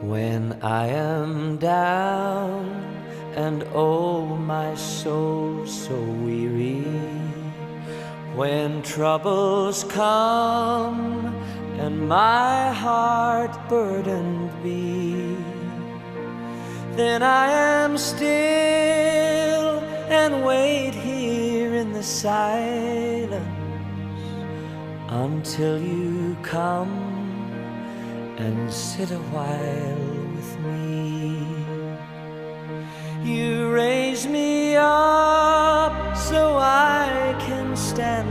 When I am down and oh my soul so weary, when troubles come and my heart burdened be, then I am still and wait here in the silence until you come and sit a while with me. You raise me up so I can stand